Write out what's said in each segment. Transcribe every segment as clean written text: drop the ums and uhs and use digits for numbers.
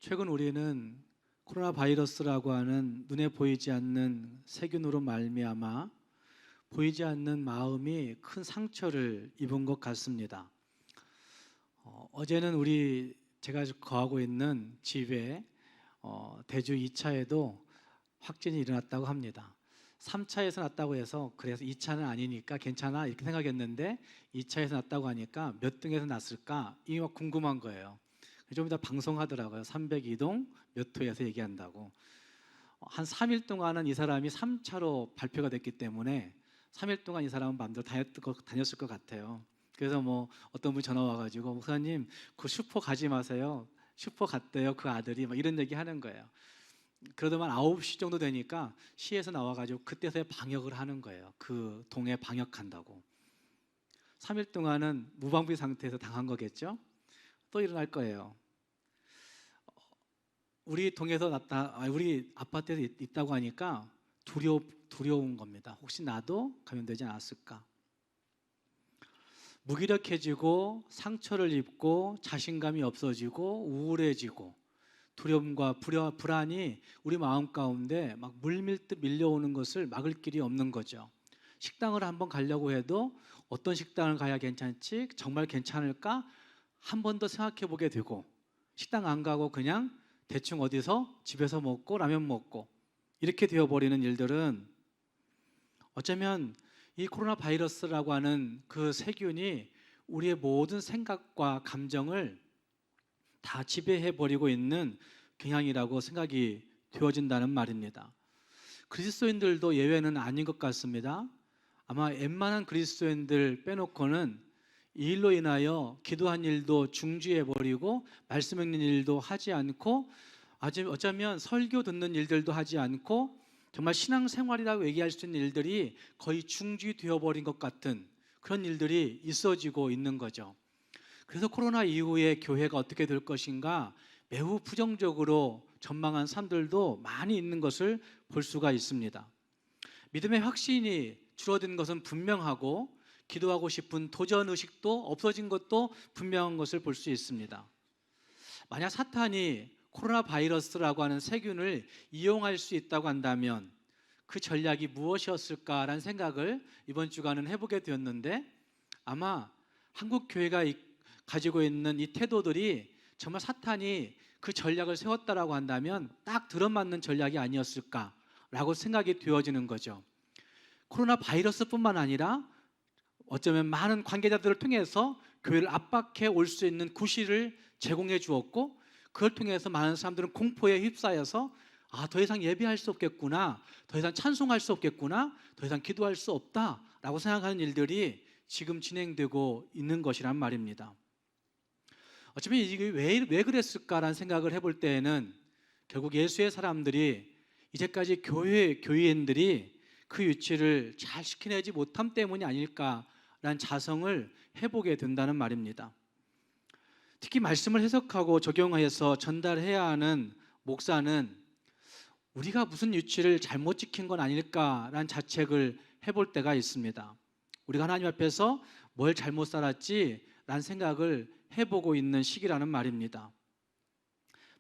최근 우리는 코로나 바이러스라고 하는 눈에 보이지 않는 세균으로 말미암아 보이지 않는 마음이 큰 상처를 입은 것 같습니다. 어제는 제가 거하고 있는 집에 대주 2차에도 확진이 일어났다고 합니다. 3차에서 났다고 해서 그래서 2차는 아니니까 괜찮아 이렇게 생각했는데 2차에서 났다고 하니까 몇 등에서 났을까 이게 막 궁금한 거예요. 좀 이따 방송하더라고요. 302동 몇 호에서 얘기한다고. 한 3일 동안은 이 사람이 3차로 발표가 됐기 때문에 3일 동안 이 사람은 마음대로 다녔을 것 같아요. 그래서 어떤 분이 전화 와가지고 목사님 그 슈퍼 가지 마세요. 슈퍼 갔대요 그 아들이 막 이런 얘기 하는 거예요. 그러더만 9시 정도 되니까 시에서 나와가지고 그때서야 방역을 하는 거예요. 그 동에 방역한다고. 3일 동안은 무방비 상태에서 당한 거겠죠. 또 일어날 거예요. 우리 우리 아파트에서 있다고 하니까 두려운 겁니다. 혹시 나도 감염되지 않았을까? 무기력해지고 상처를 입고 자신감이 없어지고 우울해지고 두려움과 불안이 우리 마음 가운데 막 물밀듯 밀려오는 것을 막을 길이 없는 거죠. 식당을 한번 가려고 해도 어떤 식당을 가야 괜찮지? 정말 괜찮을까? 한 번 더 생각해 보게 되고 식당 안 가고 그냥 대충 어디서 집에서 먹고 라면 먹고 이렇게 되어버리는 일들은 어쩌면 이 코로나 바이러스라고 하는 그 세균이 우리의 모든 생각과 감정을 다 지배해버리고 있는 경향이라고 생각이 되어진다는 말입니다. 그리스도인들도 예외는 아닌 것 같습니다. 아마 웬만한 그리스도인들 빼놓고는 이 일로 인하여 기도한 일도 중지해버리고 말씀 읽는 일도 하지 않고 어쩌면 설교 듣는 일들도 하지 않고 정말 신앙생활이라고 얘기할 수 있는 일들이 거의 중지되어버린 것 같은 그런 일들이 있어지고 있는 거죠. 그래서 코로나 이후에 교회가 어떻게 될 것인가 매우 부정적으로 전망한 사람들도 많이 있는 것을 볼 수가 있습니다. 믿음의 확신이 줄어든 것은 분명하고 기도하고 싶은 도전의식도 없어진 것도 분명한 것을 볼 수 있습니다. 만약 사탄이 코로나 바이러스라고 하는 세균을 이용할 수 있다고 한다면 그 전략이 무엇이었을까라는 생각을 이번 주간은 해보게 되었는데 아마 한국 교회가 가지고 있는 이 태도들이 정말 사탄이 그 전략을 세웠다라고 한다면 딱 들어맞는 전략이 아니었을까라고 생각이 되어지는 거죠. 코로나 바이러스뿐만 아니라 어쩌면 많은 관계자들을 통해서 교회를 압박해 올 수 있는 구실을 제공해 주었고 그걸 통해서 많은 사람들은 공포에 휩싸여서 더 이상 예배할 수 없겠구나, 더 이상 찬송할 수 없겠구나, 더 이상 기도할 수 없다라고 생각하는 일들이 지금 진행되고 있는 것이란 말입니다. 어쩌면 이게 왜 그랬을까라는 생각을 해볼 때에는 결국 예수의 사람들이 이제까지 교인들이 그 위치를 잘 지켜내지 못함 때문이 아닐까라는 자성을 해보게 된다는 말입니다. 특히 말씀을 해석하고 적용해서 전달해야 하는 목사는 우리가 무슨 위치를 잘못 지킨 건 아닐까라는 자책을 해볼 때가 있습니다. 우리가 하나님 앞에서 뭘 잘못 살았지라는 생각을 해보고 있는 시기라는 말입니다.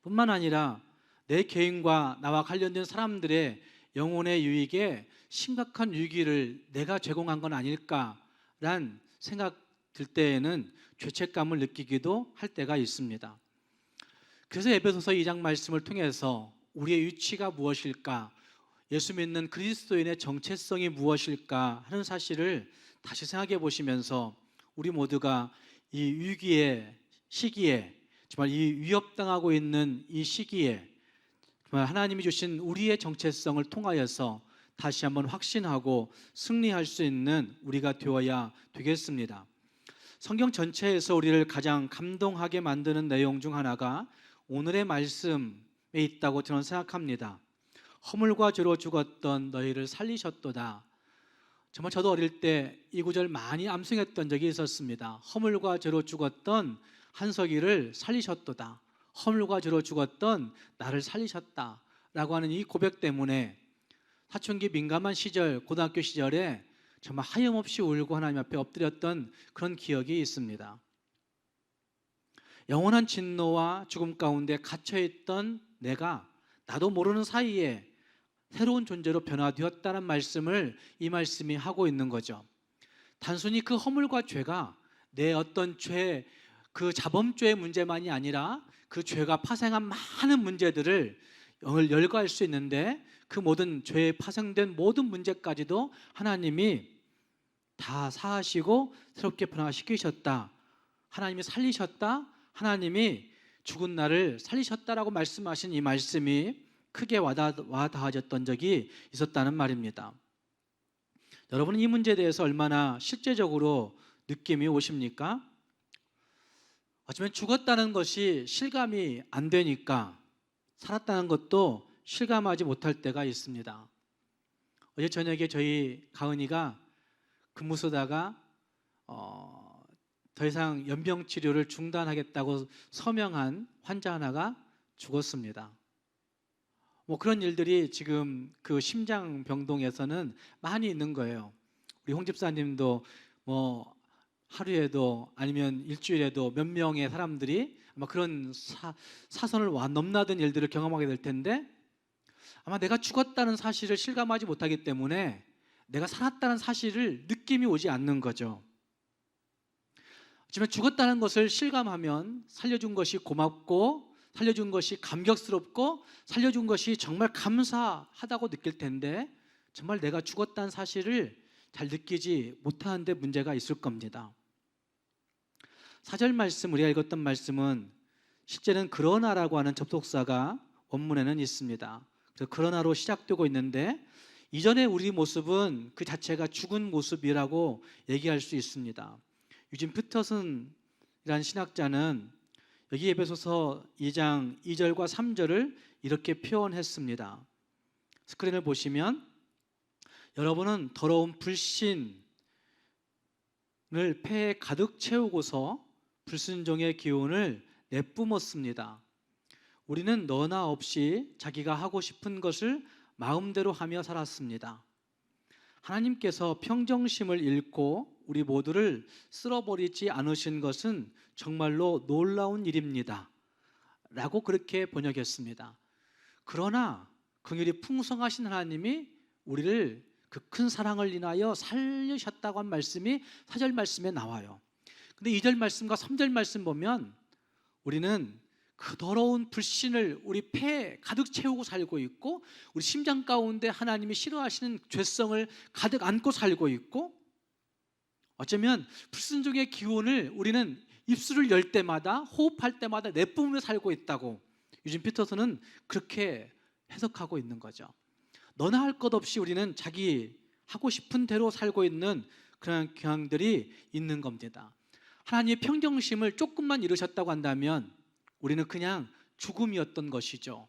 뿐만 아니라 내 개인과 나와 관련된 사람들의 영혼의 유익에 심각한 위기를 내가 제공한 건 아닐까라는 생각 들 때에는 죄책감을 느끼기도 할 때가 있습니다. 그래서 에베소서 2장 말씀을 통해서 우리의 위치가 무엇일까, 예수 믿는 그리스도인의 정체성이 무엇일까 하는 사실을 다시 생각해 보시면서 우리 모두가 이 위기의 시기에 정말 이 위협당하고 있는 이 시기에 정말 하나님이 주신 우리의 정체성을 통하여서 다시 한번 확신하고 승리할 수 있는 우리가 되어야 되겠습니다. 성경 전체에서 우리를 가장 감동하게 만드는 내용 중 하나가 오늘의 말씀에 있다고 저는 생각합니다. 허물과 죄로 죽었던 너희를 살리셨도다. 정말 저도 어릴 때 이 구절 많이 암송했던 적이 있었습니다. 허물과 죄로 죽었던 한석이를 살리셨도다. 허물과 죄로 죽었던 나를 살리셨다라고 하는 이 고백 때문에 사춘기 민감한 시절, 고등학교 시절에 정말 하염없이 울고 하나님 앞에 엎드렸던 그런 기억이 있습니다. 영원한 진노와 죽음 가운데 갇혀있던 내가 나도 모르는 사이에 새로운 존재로 변화되었다는 말씀을 이 말씀이 하고 있는 거죠. 단순히 그 허물과 죄가 내 어떤 죄, 그 자범죄의 문제만이 아니라 그 죄가 파생한 많은 문제들을 열거할 수 있는데, 그 모든 죄에 파생된 모든 문제까지도 하나님이 다 사하시고 새롭게 변화시키셨다, 하나님이 살리셨다, 하나님이 죽은 나를 살리셨다라고 말씀하신 이 말씀이 크게 와닿아졌던 적이 있었다는 말입니다. 여러분은 이 문제에 대해서 얼마나 실제적으로 느낌이 오십니까? 어쩌면 죽었다는 것이 실감이 안 되니까 살았다는 것도 실감하지 못할 때가 있습니다. 어제 저녁에 저희 가은이가 근무 쓰다가 더 이상 연병 치료를 중단하겠다고 서명한 환자 하나가 죽었습니다. 그런 일들이 지금 그 심장병동에서는 많이 있는 거예요. 우리 홍 집사님도 하루에도 아니면 일주일에도 몇 명의 사람들이 아마 그런 사선을 넘나든 일들을 경험하게 될 텐데, 아마 내가 죽었다는 사실을 실감하지 못하기 때문에 내가 살았다는 사실을 느낌이 오지 않는 거죠. 하지만 죽었다는 것을 실감하면 살려준 것이 고맙고, 살려준 것이 감격스럽고, 살려준 것이 정말 감사하다고 느낄 텐데, 정말 내가 죽었다는 사실을 잘 느끼지 못하는 데 문제가 있을 겁니다. 4절 말씀, 우리가 읽었던 말씀은 실제는 그러나라고 하는 접속사가 원문에는 있습니다. 그래서 그러나로 시작되고 있는데, 이전의 우리 모습은 그 자체가 죽은 모습이라고 얘기할 수 있습니다. 유진 피터슨이라는 신학자는 여기 에베소서 2장 2절과 3절을 이렇게 표현했습니다. 스크린을 보시면, 여러분은 더러운 불신을 폐에 가득 채우고서 불순종의 기운을 내뿜었습니다. 우리는 너나 없이 자기가 하고 싶은 것을 마음대로 하며 살았습니다. 하나님께서 평정심을 잃고 우리 모두를 쓸어버리지 않으신 것은 정말로 놀라운 일입니다 라고 그렇게 번역했습니다. 그러나 긍휼이 풍성하신 하나님이 우리를 그 큰 사랑을 인하여 살리셨다고 한 말씀이 4절 말씀에 나와요. 근데 2절 말씀과 3절 말씀 보면 우리는 그 더러운 불신을 우리 폐에 가득 채우고 살고 있고, 우리 심장 가운데 하나님이 싫어하시는 죄성을 가득 안고 살고 있고, 어쩌면 불순종의 기운을 우리는 입술을 열 때마다, 호흡할 때마다 내뿜으며 살고 있다고 유진 피터슨은 그렇게 해석하고 있는 거죠. 너나 할 것 없이 우리는 자기 하고 싶은 대로 살고 있는 그런 경향들이 있는 겁니다. 하나님의 평정심을 조금만 잃으셨다고 한다면 우리는 그냥 죽음이었던 것이죠.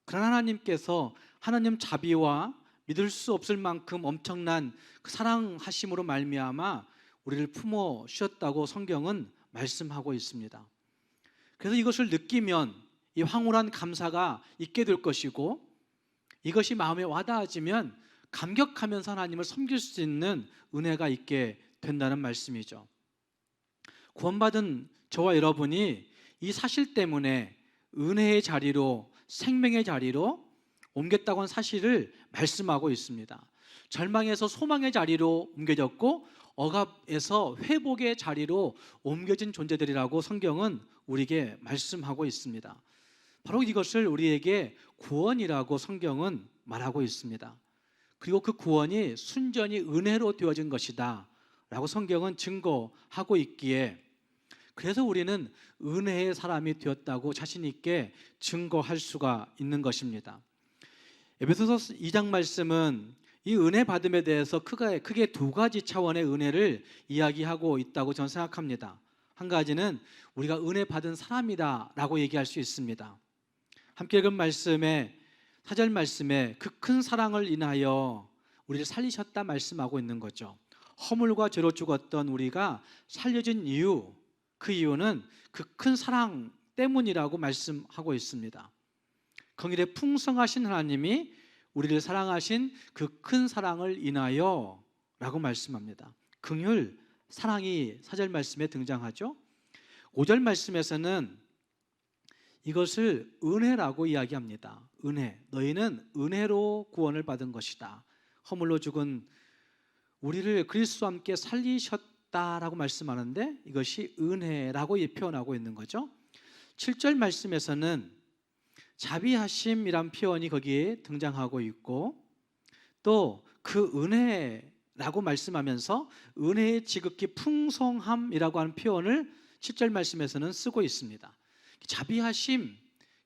그러나 하나님께서 하나님 자비와 믿을 수 없을 만큼 엄청난 그 사랑하심으로 말미암아 우리를 품어 주셨다고 성경은 말씀하고 있습니다. 그래서 이것을 느끼면 이 황홀한 감사가 있게 될 것이고, 이것이 마음에 와닿아지면 감격하면서 하나님을 섬길 수 있는 은혜가 있게 된다는 말씀이죠. 구원받은 저와 여러분이 이 사실 때문에 은혜의 자리로, 생명의 자리로 옮겼다고 하는 사실을 말씀하고 있습니다. 절망에서 소망의 자리로 옮겨졌고, 억압에서 회복의 자리로 옮겨진 존재들이라고 성경은 우리에게 말씀하고 있습니다. 바로 이것을 우리에게 구원이라고 성경은 말하고 있습니다. 그리고 그 구원이 순전히 은혜로 되어진 것이다 라고 성경은 증거하고 있기에, 그래서 우리는 은혜의 사람이 되었다고 자신 있게 증거할 수가 있는 것입니다. 에베소서 2장 말씀은 이 은혜 받음에 대해서 크게 두 가지 차원의 은혜를 이야기하고 있다고 저는 생각합니다. 한 가지는 우리가 은혜 받은 사람이다 라고 얘기할 수 있습니다. 함께 읽은 말씀에 4절 말씀에 그 큰 사랑을 인하여 우리를 살리셨다 말씀하고 있는 거죠. 허물과 죄로 죽었던 우리가 살려진 이유, 그 이유는 그 큰 사랑 때문이라고 말씀하고 있습니다. 긍휼에 풍성하신 하나님이 우리를 사랑하신 그 큰 사랑을 인하여 라고 말씀합니다. 긍휼, 사랑이 4절 말씀에 등장하죠. 5절 말씀에서는 이것을 은혜라고 이야기합니다. 은혜, 너희는 은혜로 구원을 받은 것이다. 허물로 죽은 우리를 그리스도와 함께 살리셨다라고 말씀하는데 이것이 은혜라고 표현하고 있는 거죠. 7절 말씀에서는 자비하심이란 표현이 거기에 등장하고 있고, 또 그 은혜라고 말씀하면서 은혜의 지극히 풍성함이라고 하는 표현을 7절 말씀에서는 쓰고 있습니다. 자비하심,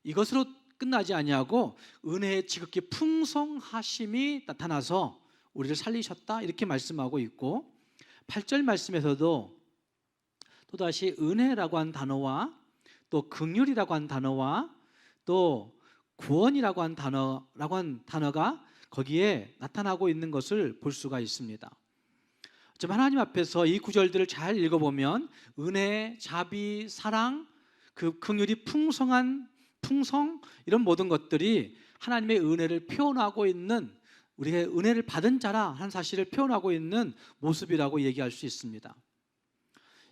이것으로 끝나지 아니하고 은혜의 지극히 풍성하심이 나타나서 우리를 살리셨다 이렇게 말씀하고 있고, 8절 말씀에서도 또다시 은혜라고 한 단어와 또 긍휼이라고 한 단어와 또 구원이라고 한 단어가 거기에 나타나고 있는 것을 볼 수가 있습니다. 좀 하나님 앞에서 이 구절들을 잘 읽어보면 은혜, 자비, 사랑, 그 긍휼이 풍성 이런 모든 것들이 하나님의 은혜를 표현하고 있는, 우리의 은혜를 받은 자라 하는 사실을 표현하고 있는 모습이라고 얘기할 수 있습니다.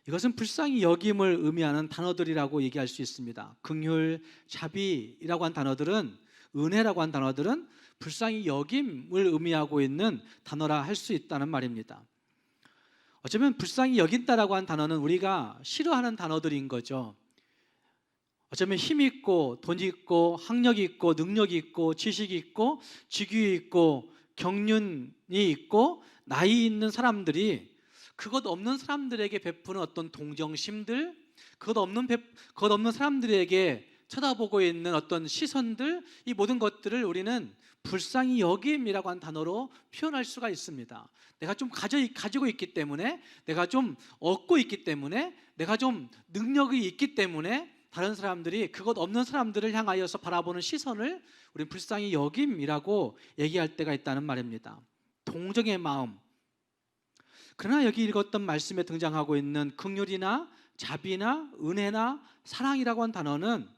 이것은 불쌍히 여김을 의미하는 단어들이라고 얘기할 수 있습니다. 긍휼, 자비라고 한 단어들은, 은혜라고 한 단어들은 불쌍히 여김을 의미하고 있는 단어라 할 수 있다는 말입니다. 어쩌면 불쌍히 여긴다라고 한 단어는 우리가 싫어하는 단어들인 거죠. 어쩌면 힘이 있고 돈 있고 학력이 있고 능력이 있고 지식이 있고 직위 있고 경륜이 있고 나이 있는 사람들이 그것 없는 사람들에게 베푸는 어떤 동정심들, 그것 없는 사람들에게 쳐다보고 있는 어떤 시선들, 이 모든 것들을 우리는 불쌍히 여김이라고 한 단어로 표현할 수가 있습니다. 내가 좀 가지고 있기 때문에, 내가 좀 얻고 있기 때문에, 내가 좀 능력이 있기 때문에 다른 사람들이 그것 없는 사람들을 향하여서 바라보는 시선을 우리는 불쌍히 여김이라고 얘기할 때가 있다는 말입니다. 동정의 마음. 그러나 여기 읽었던 말씀에 등장하고 있는 긍휼이나 자비나 은혜나 사랑이라고 한 단어는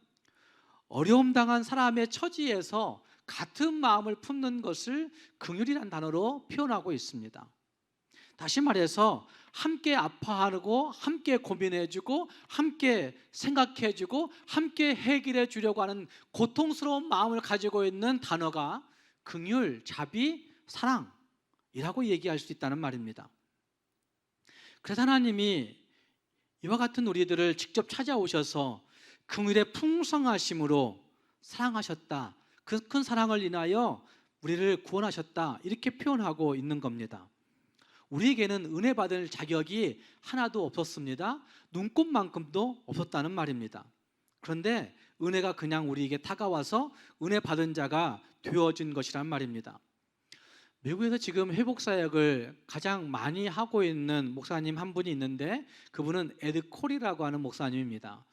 어려움 당한 사람의 처지에서 같은 마음을 품는 것을 긍휼이라는 단어로 표현하고 있습니다. 다시 말해서 함께 아파하고 함께 고민해주고 함께 생각해주고 함께 해결해 주려고 하는 고통스러운 마음을 가지고 있는 단어가 긍휼, 자비, 사랑이라고 얘기할 수 있다는 말입니다. 그래서 하나님이 이와 같은 우리들을 직접 찾아오셔서 긍휼의 풍성하심으로 사랑하셨다, 그 큰 사랑을 인하여 우리를 구원하셨다, 이렇게 표현하고 있는 겁니다. 우리에게는 은혜 받을 자격이 하나도 없었습니다. 눈꼽만큼도 없었다는 말입니다. 그런데 은혜가 그냥 우리에게 다가와서 은혜 받은 자가 되어진 것이란 말입니다. 미국에서 지금 회복사역을 가장 많이 하고 있는 목사님 한 분이 있는데, 그분은 에드 콜이라고 하는 목사님입니다.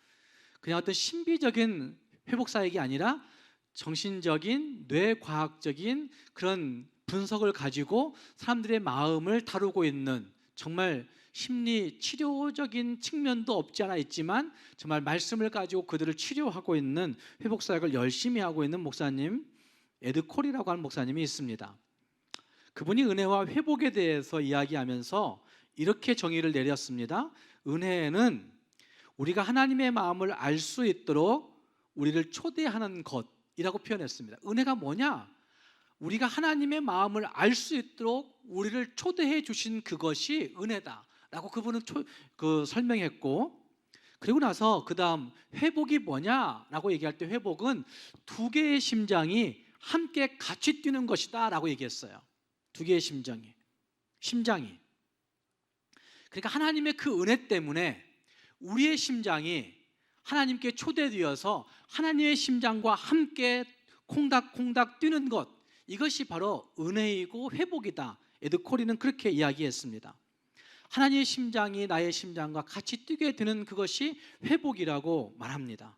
그냥 어떤 신비적인 회복사역이 아니라 정신적인, 뇌과학적인 그런 분석을 가지고 사람들의 마음을 다루고 있는, 정말 심리 치료적인 측면도 없지 않아 있지만 정말 말씀을 가지고 그들을 치료하고 있는 회복사역을 열심히 하고 있는 목사님, 에드 콜이라고 하는 목사님이 있습니다. 그분이 은혜와 회복에 대해서 이야기하면서 이렇게 정의를 내렸습니다. 은혜는 우리가 하나님의 마음을 알 수 있도록 우리를 초대하는 것이라고 표현했습니다. 은혜가 뭐냐? 우리가 하나님의 마음을 알 수 있도록 우리를 초대해 주신 그것이 은혜다라고 그분은 설명했고, 그리고 나서 그 다음 회복이 뭐냐라고 얘기할 때 회복은 두 개의 심장이 함께 같이 뛰는 것이다 라고 얘기했어요. 두 개의 심장이. 그러니까 하나님의 그 은혜 때문에 우리의 심장이 하나님께 초대되어서 하나님의 심장과 함께 콩닥콩닥 뛰는 것, 이것이 바로 은혜이고 회복이다. 에드 콜리는 그렇게 이야기했습니다. 하나님의 심장이 나의 심장과 같이 뛰게 되는 그것이 회복이라고 말합니다.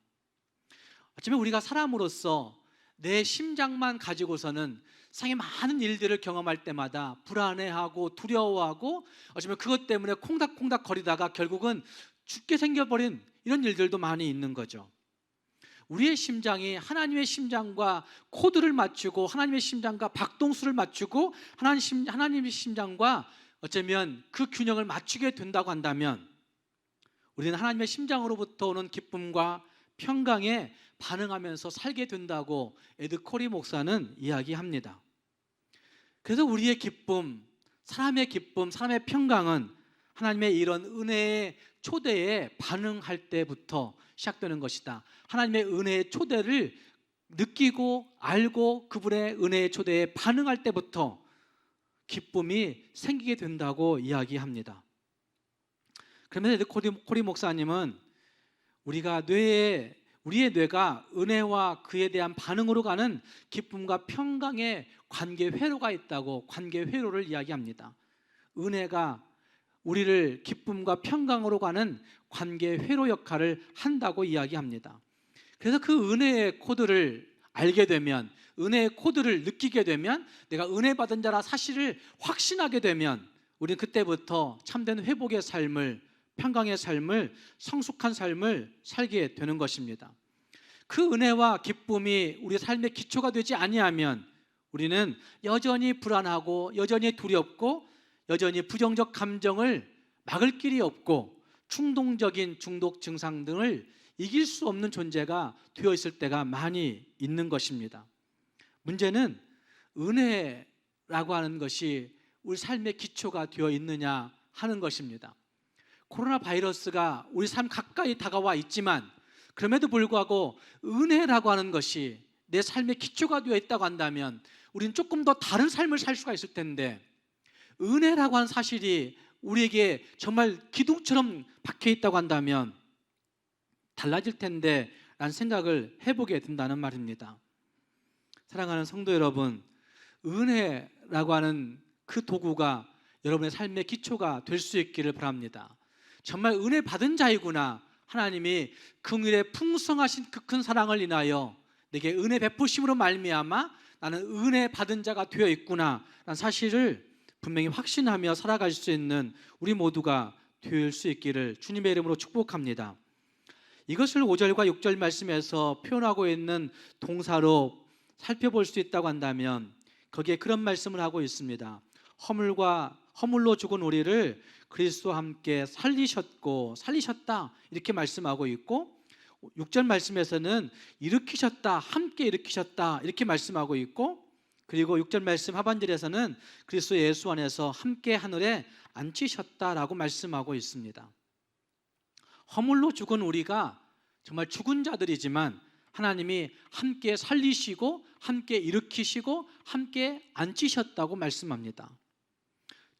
어쩌면 우리가 사람으로서 내 심장만 가지고서는 세상의 많은 일들을 경험할 때마다 불안해하고 두려워하고, 어쩌면 그것 때문에 콩닥콩닥 거리다가 결국은 죽게 생겨버린 이런 일들도 많이 있는 거죠. 우리의 심장이 하나님의 심장과 코드를 맞추고 하나님의 심장과 박동수를 맞추고 하나님의 심장과 어쩌면 그 균형을 맞추게 된다고 한다면 우리는 하나님의 심장으로부터 오는 기쁨과 평강에 반응하면서 살게 된다고 에드 코리 목사는 이야기합니다. 그래서 우리의 기쁨, 사람의 평강은 하나님의 이런 은혜의 초대에 반응할 때부터 시작되는 것이다. 하나님의 은혜의 초대를 느끼고 알고 그분의 은혜의 초대에 반응할 때부터 기쁨이 생기게 된다고 이야기합니다. 그러면서 코리 목사님은 우리의 뇌가 은혜와 그에 대한 반응으로 가는 기쁨과 평강의 관계 회로가 있다고 관계 회로를 이야기합니다. 은혜가 우리를 기쁨과 평강으로 가는 관계 회로 역할을 한다고 이야기합니다. 그래서 그 은혜의 코드를 알게 되면, 은혜의 코드를 느끼게 되면, 내가 은혜 받은 자라 사실을 확신하게 되면 우리는 그때부터 참된 회복의 삶을, 평강의 삶을, 성숙한 삶을 살게 되는 것입니다. 그 은혜와 기쁨이 우리 삶의 기초가 되지 아니하면 우리는 여전히 불안하고 여전히 두렵고 여전히 부정적 감정을 막을 길이 없고 충동적인 중독 증상 등을 이길 수 없는 존재가 되어 있을 때가 많이 있는 것입니다. 문제는 은혜라고 하는 것이 우리 삶의 기초가 되어 있느냐 하는 것입니다. 코로나 바이러스가 우리 삶 가까이 다가와 있지만 그럼에도 불구하고 은혜라고 하는 것이 내 삶의 기초가 되어 있다고 한다면 우리는 조금 더 다른 삶을 살 수가 있을 텐데, 은혜라고 하는 사실이 우리에게 정말 기둥처럼 박혀 있다고 한다면 달라질 텐데 라는 생각을 해보게 된다는 말입니다. 사랑하는 성도 여러분, 은혜라고 하는 그 도구가 여러분의 삶의 기초가 될 수 있기를 바랍니다. 정말 은혜 받은 자이구나, 하나님이 긍휼의 풍성하신 그 큰 사랑을 인하여 내게 은혜 베푸심으로 말미암아 나는 은혜 받은 자가 되어 있구나 라는 사실을 분명히 확신하며 살아갈 수 있는 우리 모두가 될 수 있기를 주님의 이름으로 축복합니다. 이것을 5절과 6절 말씀에서 표현하고 있는 동사로 살펴볼 수 있다고 한다면 거기에 그런 말씀을 하고 있습니다. 허물로 죽은 우리를 그리스도와 함께 살리셨다 이렇게 말씀하고 있고, 6절 말씀에서는 일으키셨다, 함께 일으키셨다 이렇게 말씀하고 있고, 그리고 6절 말씀 하반절에서는 그리스도 예수 안에서 함께 하늘에 앉히셨다라고 말씀하고 있습니다. 허물로 죽은 우리가 정말 죽은 자들이지만 하나님이 함께 살리시고 함께 일으키시고 함께 앉히셨다고 말씀합니다.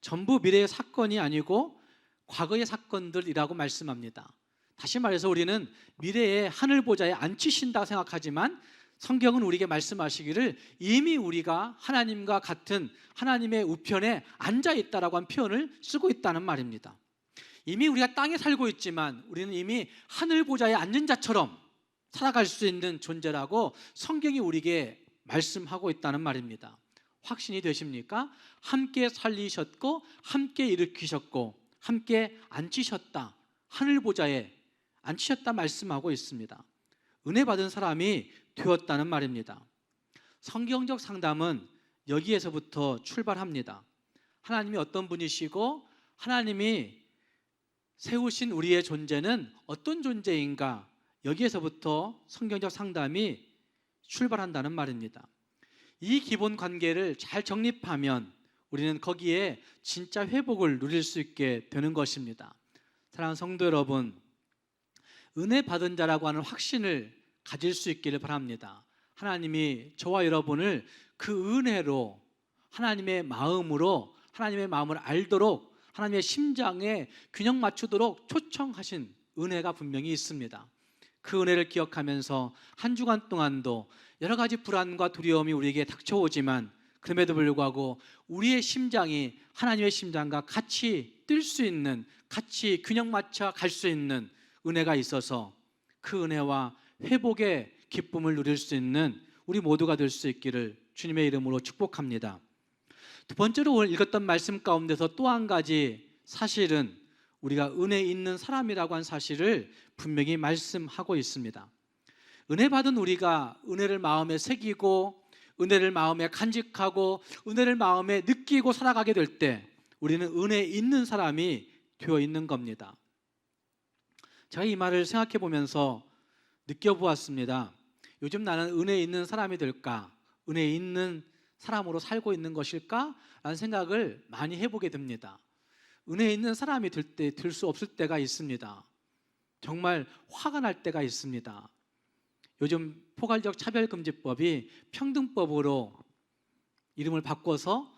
전부 미래의 사건이 아니고 과거의 사건들이라고 말씀합니다. 다시 말해서 우리는 미래의 하늘 보좌에 앉히신다고 생각하지만 성경은 우리에게 말씀하시기를 이미 우리가 하나님과 같은 하나님의 우편에 앉아있다라고 한 표현을 쓰고 있다는 말입니다. 이미 우리가 땅에 살고 있지만 우리는 이미 하늘 보좌에 앉은 자처럼 살아갈 수 있는 존재라고 성경이 우리에게 말씀하고 있다는 말입니다. 확신이 되십니까? 함께 살리셨고 함께 일으키셨고 함께 앉히셨다, 하늘 보좌에 앉히셨다 말씀하고 있습니다. 은혜 받은 사람이 되었다는 말입니다. 성경적 상담은 여기에서부터 출발합니다. 하나님이 어떤 분이시고 하나님이 세우신 우리의 존재는 어떤 존재인가, 여기에서부터 성경적 상담이 출발한다는 말입니다. 이 기본 관계를 잘 정립하면 우리는 거기에 진짜 회복을 누릴 수 있게 되는 것입니다. 사랑하는 성도 여러분, 은혜 받은 자라고 하는 확신을 가질 수 있기를 바랍니다. 하나님이 저와 여러분을 그 은혜로 하나님의 마음으로 하나님의 마음을 알도록 하나님의 심장에 균형 맞추도록 초청하신 은혜가 분명히 있습니다. 그 은혜를 기억하면서 한 주간 동안도 여러 가지 불안과 두려움이 우리에게 닥쳐오지만 그럼에도 불구하고 우리의 심장이 하나님의 심장과 같이 뛸 수 있는, 같이 균형 맞춰 갈 수 있는 은혜가 있어서 그 은혜와 회복의 기쁨을 누릴 수 있는 우리 모두가 될 수 있기를 주님의 이름으로 축복합니다. 두 번째로 오늘 읽었던 말씀 가운데서 또 한 가지 사실은 우리가 은혜 있는 사람이라고 한 사실을 분명히 말씀하고 있습니다. 은혜 받은 우리가 은혜를 마음에 새기고 은혜를 마음에 간직하고 은혜를 마음에 느끼고 살아가게 될 때 우리는 은혜 있는 사람이 되어 있는 겁니다. 제가 이 말을 생각해 보면서 느껴보았습니다. 요즘 나는 은혜 있는 사람이 될까? 은혜 있는 사람으로 살고 있는 것일까? 라는 생각을 많이 해보게 됩니다. 은혜 있는 사람이 될 수 없을 때가 있습니다. 정말 화가 날 때가 있습니다. 요즘 포괄적 차별금지법이 평등법으로 이름을 바꿔서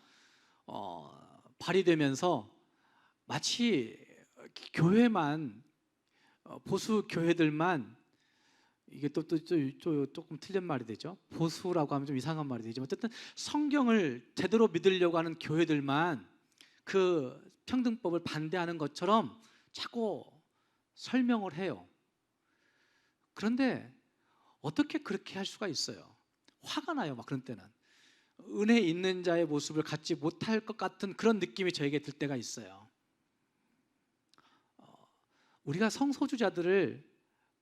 발의되면서 마치 교회만, 보수 교회들만, 이게 또 조금 틀린 말이 되죠. 보수라고 하면 좀 이상한 말이 되죠. 어쨌든 성경을 제대로 믿으려고 하는 교회들만 그 평등법을 반대하는 것처럼 자꾸 설명을 해요. 그런데 어떻게 그렇게 할 수가 있어요? 화가 나요. 막 그런 때는 은혜 있는 자의 모습을 갖지 못할 것 같은 그런 느낌이 저에게 들 때가 있어요. 우리가 성소수자들을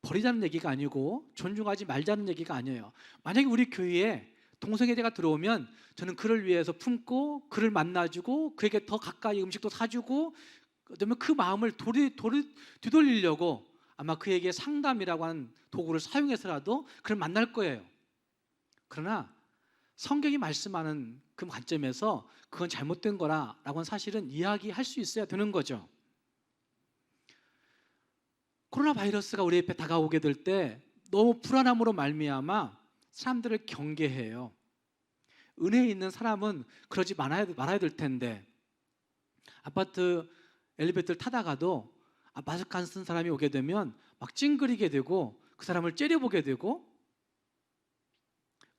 버리자는 얘기가 아니고 존중하지 말자는 얘기가 아니에요. 만약에 우리 교회에 동성애자가 들어오면 저는 그를 위해서 품고 그를 만나주고 그에게 더 가까이 음식도 사주고, 그다음에 그 마음을 되돌리려고 아마 그에게 상담이라고 하는 도구를 사용해서라도 그를 만날 거예요. 그러나 성경이 말씀하는 그 관점에서 그건 잘못된 거라라고 하는 사실은 이야기할 수 있어야 되는 거죠. 코로나 바이러스가 우리 옆에 다가오게 될 때 너무 불안함으로 말미암아 사람들을 경계해요. 은혜 있는 사람은 그러지 말아야 될 텐데, 아파트 엘리베이터를 타다가도 마스크 안 쓴 사람이 오게 되면 막 찡그리게 되고 그 사람을 째려보게 되고,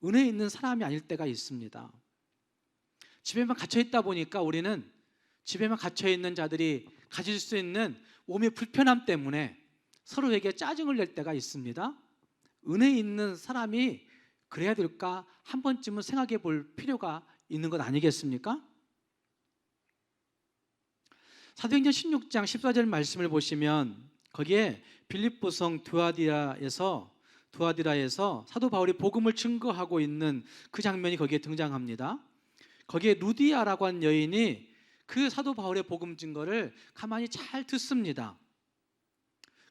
은혜 있는 사람이 아닐 때가 있습니다. 집에만 갇혀 있다 보니까 우리는 집에만 갇혀 있는 자들이 가질 수 있는 몸의 불편함 때문에 서로에게 짜증을 낼 때가 있습니다. 은혜 있는 사람이 그래야 될까 한 번쯤은 생각해 볼 필요가 있는 것 아니겠습니까? 사도행전 16장 14절 말씀을 보시면 거기에 빌립보성 두아디라에서 사도 바울이 복음을 증거하고 있는 그 장면이 거기에 등장합니다. 거기에 루디아라고 하는 여인이 그 사도 바울의 복음 증거를 가만히 잘 듣습니다.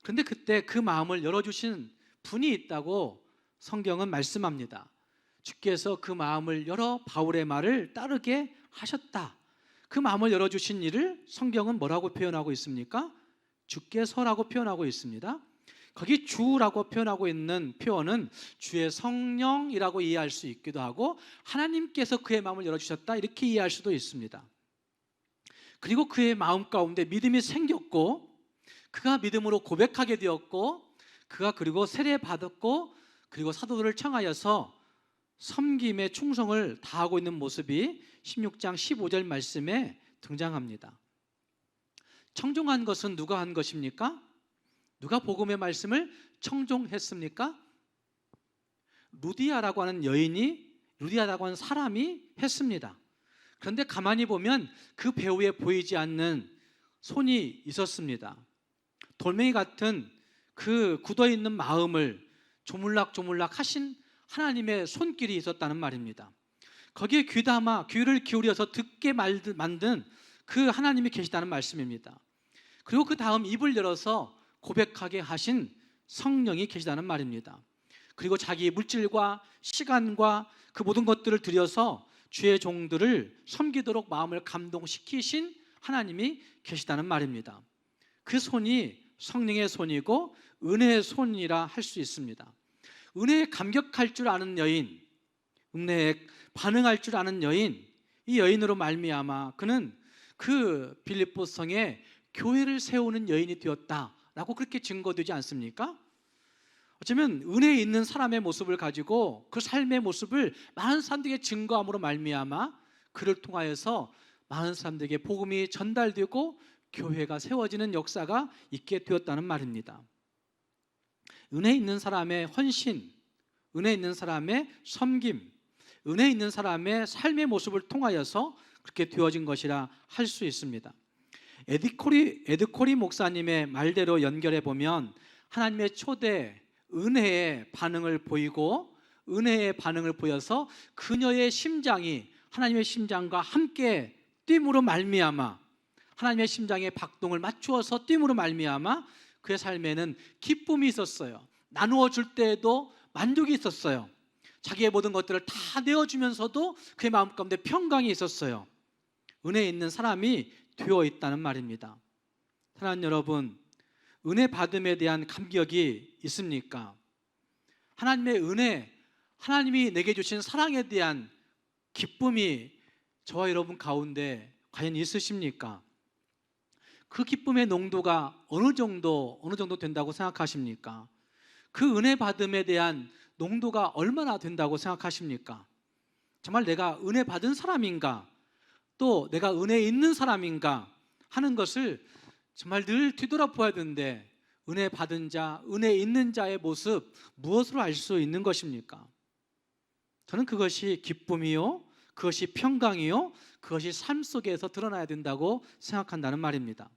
그런데 그때 그 마음을 열어주신 분이 있다고 성경은 말씀합니다. 주께서 그 마음을 열어 바울의 말을 따르게 하셨다. 그 마음을 열어주신 이를 성경은 뭐라고 표현하고 있습니까? 주께서라고 표현하고 있습니다. 거기 주라고 표현하고 있는 표현은 주의 성령이라고 이해할 수 있기도 하고, 하나님께서 그의 마음을 열어주셨다 이렇게 이해할 수도 있습니다. 그리고 그의 마음 가운데 믿음이 생겼고, 그가 믿음으로 고백하게 되었고, 그가 그리고 세례받았고, 그리고 사도들을 청하여서 섬김에 충성을 다하고 있는 모습이 16장 15절 말씀에 등장합니다. 청종한 것은 누가 한 것입니까? 누가 복음의 말씀을 청종했습니까? 루디아라고 하는 여인이, 루디아라고 하는 사람이 했습니다. 그런데 가만히 보면 그 배후에 보이지 않는 손이 있었습니다. 돌멩이 같은 그 굳어있는 마음을 조물락조물락 하신 하나님의 손길이 있었다는 말입니다. 거기에 귀를 기울여서 듣게 만든 그 하나님이 계시다는 말씀입니다. 그리고 그 다음 입을 열어서 고백하게 하신 성령이 계시다는 말입니다. 그리고 자기 물질과 시간과 그 모든 것들을 들여서 주의 종들을 섬기도록 마음을 감동시키신 하나님이 계시다는 말입니다. 그 손이 성령의 손이고 은혜의 손이라 할 수 있습니다. 은혜에 감격할 줄 아는 여인, 은혜에 반응할 줄 아는 여인, 이 여인으로 말미암아 그는 그 빌립보성에 교회를 세우는 여인이 되었다라고 그렇게 증거되지 않습니까? 어쩌면 은혜에 있는 사람의 모습을 가지고 그 삶의 모습을 많은 사람들에게 증거함으로 말미암아 그를 통하여서 많은 사람들에게 복음이 전달되고 교회가 세워지는 역사가 있게 되었다는 말입니다. 은혜 있는 사람의 헌신, 은혜 있는 사람의 섬김, 은혜 있는 사람의 삶의 모습을 통하여서 그렇게 되어진 것이라 할 수 있습니다. 에드코리 목사님의 말대로 연결해 보면 하나님의 초대 은혜의 반응을 보이고, 은혜의 반응을 보여서 그녀의 심장이 하나님의 심장과 함께 뛴으로 말미암아, 하나님의 심장의 박동을 맞추어서 뛴으로 말미암아 그의 삶에는 기쁨이 있었어요. 나누어 줄 때에도 만족이 있었어요. 자기의 모든 것들을 다 내어주면서도 그의 마음 가운데 평강이 있었어요. 은혜 있는 사람이 되어 있다는 말입니다. 사랑하는 여러분, 은혜 받음에 대한 감격이 있습니까? 하나님의 은혜, 하나님이 내게 주신 사랑에 대한 기쁨이 저와 여러분 가운데 과연 있으십니까? 그 기쁨의 농도가 어느 정도 된다고 생각하십니까? 그 은혜 받음에 대한 농도가 얼마나 된다고 생각하십니까? 정말 내가 은혜 받은 사람인가? 또 내가 은혜 있는 사람인가? 하는 것을 정말 늘 뒤돌아보아야 되는데, 은혜 받은 자, 은혜 있는 자의 모습 무엇으로 알 수 있는 것입니까? 저는 그것이 기쁨이요, 그것이 평강이요, 그것이 삶 속에서 드러나야 된다고 생각한다는 말입니다.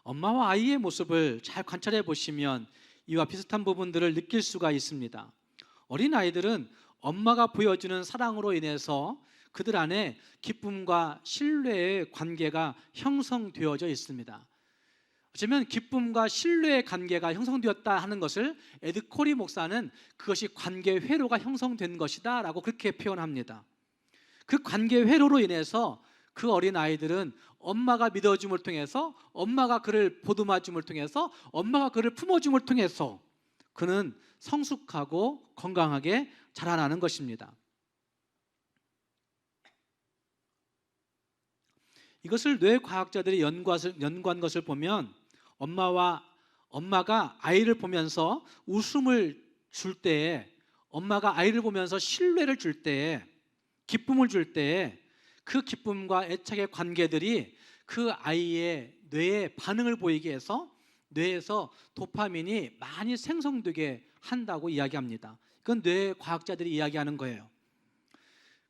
엄마와 아이의 모습을 잘 관찰해 보시면 이와 비슷한 부분들을 느낄 수가 있습니다. 어린 아이들은 엄마가 보여주는 사랑으로 인해서 그들 안에 기쁨과 신뢰의 관계가 형성되어져 있습니다. 어쩌면 기쁨과 신뢰의 관계가 형성되었다 하는 것을 에드 코리 목사는 그것이 관계 회로가 형성된 것이다 라고 그렇게 표현합니다. 그 관계 회로로 인해서 그 어린 아이들은 엄마가 믿어줌을 통해서, 엄마가 그를 보듬어줌을 통해서, 엄마가 그를 품어줌을 통해서 그는 성숙하고 건강하게 자라나는 것입니다. 이것을 뇌과학자들이 연구한 것을 보면 엄마가 아이를 보면서 웃음을 줄 때에, 엄마가 아이를 보면서 신뢰를 줄 때에, 기쁨을 줄 때에 그 기쁨과 애착의 관계들이 그 아이의 뇌에 반응을 보이게 해서 뇌에서 도파민이 많이 생성되게 한다고 이야기합니다. 그건 뇌과학자들이 이야기하는 거예요.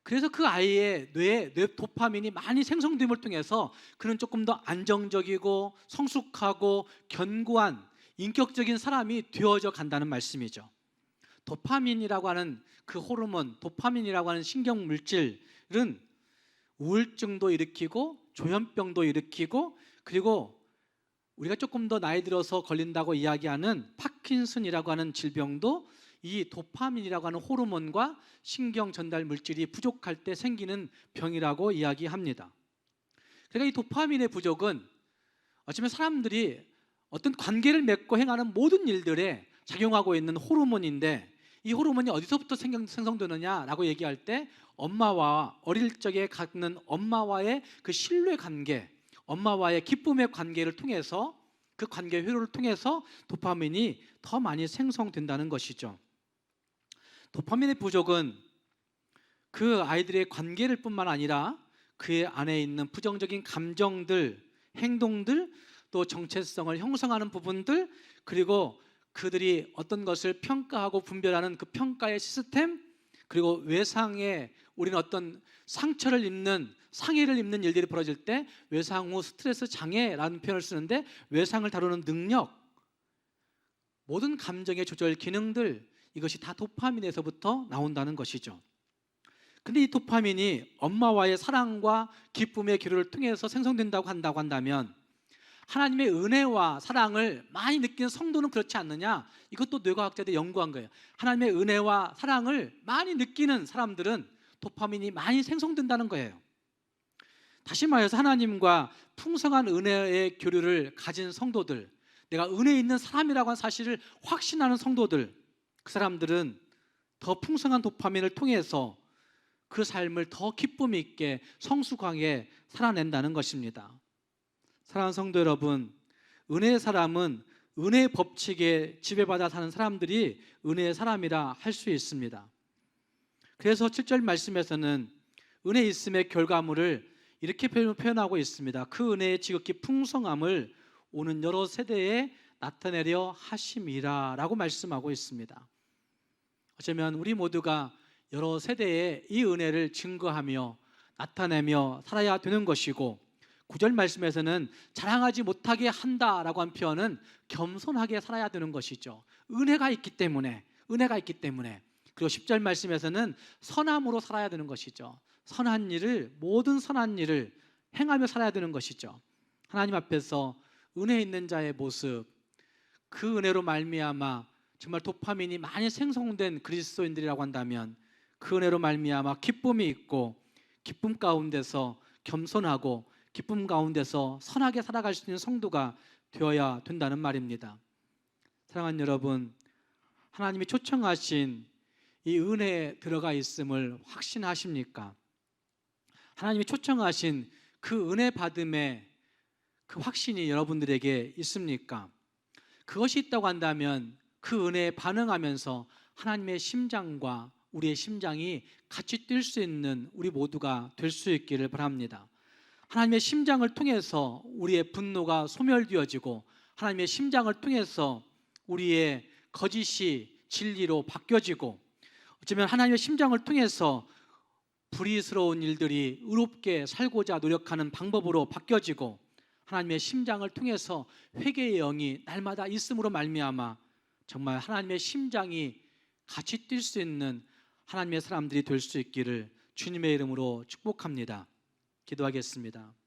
그래서 그 아이의 뇌에 도파민이 많이 생성됨을 통해서 그는 조금 더 안정적이고 성숙하고 견고한 인격적인 사람이 되어져 간다는 말씀이죠. 도파민이라고 하는 그 호르몬, 도파민이라고 하는 신경 물질은 우울증도 일으키고 조현병도 일으키고, 그리고 우리가 조금 더 나이 들어서 걸린다고 이야기하는 파킨슨이라고 하는 질병도 이 도파민이라고 하는 호르몬과 신경 전달 물질이 부족할 때 생기는 병이라고 이야기합니다. 그러니까 이 도파민의 부족은 어쩌면 사람들이 어떤 관계를 맺고 행하는 모든 일들에 작용하고 있는 호르몬인데, 이 호르몬이 어디서부터 생성되느냐라고 얘기할 때 엄마와 어릴 적에 갖는 엄마와의 그 신뢰 관계, 엄마와의 기쁨의 관계를 통해서, 그 관계 회로를 통해서 도파민이 더 많이 생성된다는 것이죠. 도파민의 부족은 그 아이들의 관계를 뿐만 아니라 그의 안에 있는 부정적인 감정들, 행동들, 또 정체성을 형성하는 부분들, 그리고 그들이 어떤 것을 평가하고 분별하는 그 평가의 시스템, 그리고 외상에 우리는 어떤 상처를 입는, 상해를 입는 일들이 벌어질 때 외상 후 스트레스 장애라는 표현을 쓰는데, 외상을 다루는 능력, 모든 감정의 조절 기능들, 이것이 다 도파민에서부터 나온다는 것이죠. 근데 이 도파민이 엄마와의 사랑과 기쁨의 기로를 통해서 생성된다고 한다면 하나님의 은혜와 사랑을 많이 느끼는 성도는 그렇지 않느냐? 이것도 뇌과학자들이 연구한 거예요. 하나님의 은혜와 사랑을 많이 느끼는 사람들은 도파민이 많이 생성된다는 거예요. 다시 말해서 하나님과 풍성한 은혜의 교류를 가진 성도들, 내가 은혜 있는 사람이라고 하는 사실을 확신하는 성도들, 그 사람들은 더 풍성한 도파민을 통해서 그 삶을 더 기쁨 있게 성숙하게 살아낸다는 것입니다. 사랑하는 성도 여러분, 은혜의 사람은 은혜의 법칙에 지배받아 사는 사람들이 은혜의 사람이라 할 수 있습니다. 그래서 7절 말씀에서는 은혜 있음의 결과물을 이렇게 표현하고 있습니다. 그 은혜의 지극히 풍성함을 오는 여러 세대에 나타내려 하심이라 라고 말씀하고 있습니다. 어쩌면 우리 모두가 여러 세대에 이 은혜를 증거하며 나타내며 살아야 되는 것이고, 9절 말씀에서는 자랑하지 못하게 한다라고 한 표현은 겸손하게 살아야 되는 것이죠. 은혜가 있기 때문에. 그리고 10절 말씀에서는 선함으로 살아야 되는 것이죠. 모든 선한 일을 행하며 살아야 되는 것이죠. 하나님 앞에서 은혜 있는 자의 모습, 그 은혜로 말미암아 정말 도파민이 많이 생성된 그리스도인들이라고 한다면 그 은혜로 말미암아 기쁨이 있고 기쁨 가운데서 겸손하고 기쁨 가운데서 선하게 살아갈 수 있는 성도가 되어야 된다는 말입니다. 사랑하는 여러분, 하나님이 초청하신 이 은혜에 들어가 있음을 확신하십니까? 하나님이 초청하신 그 은혜 받음의 그 확신이 여러분들에게 있습니까? 그것이 있다고 한다면 그 은혜에 반응하면서 하나님의 심장과 우리의 심장이 같이 뛸 수 있는 우리 모두가 될 수 있기를 바랍니다. 하나님의 심장을 통해서 우리의 분노가 소멸되어지고 하나님의 심장을 통해서 우리의 거짓이 진리로 바뀌어지고 어쩌면 하나님의 심장을 통해서 불의스러운 일들이 의롭게 살고자 노력하는 방법으로 바뀌어지고 하나님의 심장을 통해서 회개의 영이 날마다 있음으로 말미암아 정말 하나님의 심장이 같이 뛸 수 있는 하나님의 사람들이 될 수 있기를 주님의 이름으로 축복합니다. 기도하겠습니다.